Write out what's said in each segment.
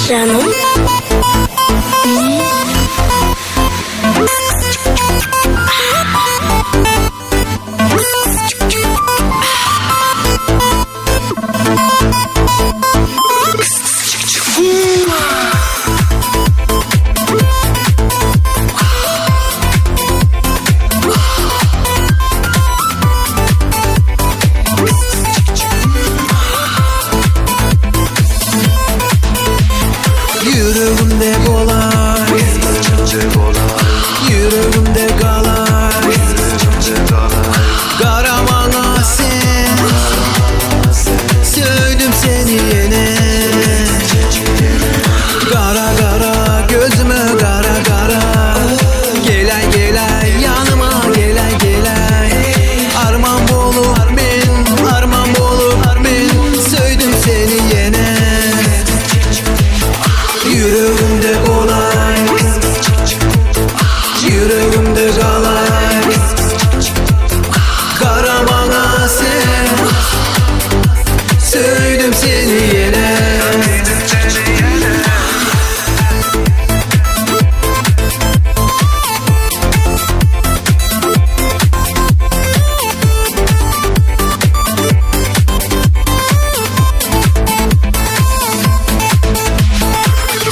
Canım. Yüreğimde kolay, yüreğimde kalay, Karaman sen, sevdim seni yine. Kara kara gözüme kara kara, gelay gelay yanıma gelay gelay. Arman bolup ben, arman bolup ben, sevdim seni yine. Yüreğimde kolay, yüreğimde kalay, Karaman sen, sevdim seni yine.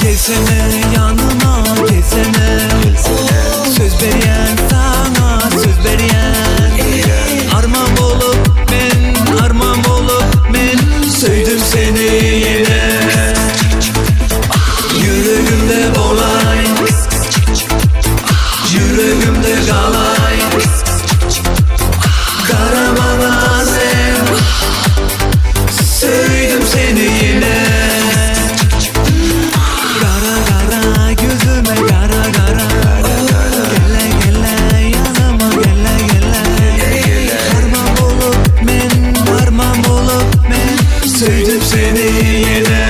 Gelsene yanıma gelsene, söz veriyen sana söz veriyen. Arman bolup ben, arman bolup ben, sevdim seni yine. Yüreğimde kolay, yüreğimde kalay, Karaman sen, sevdim seni yine. Sevdim seni yine.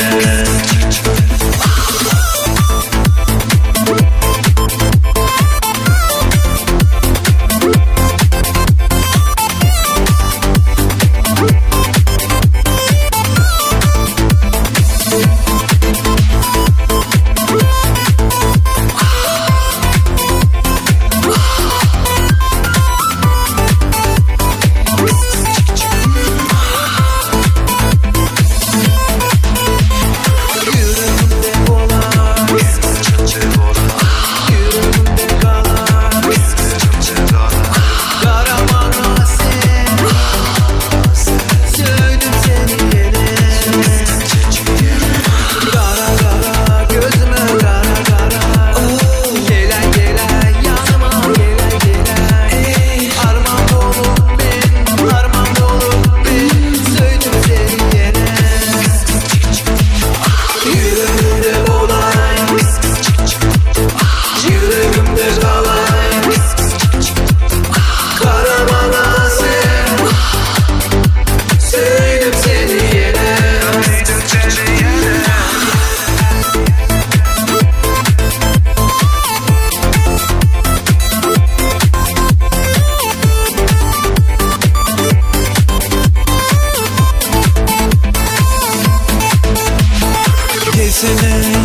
Gelsene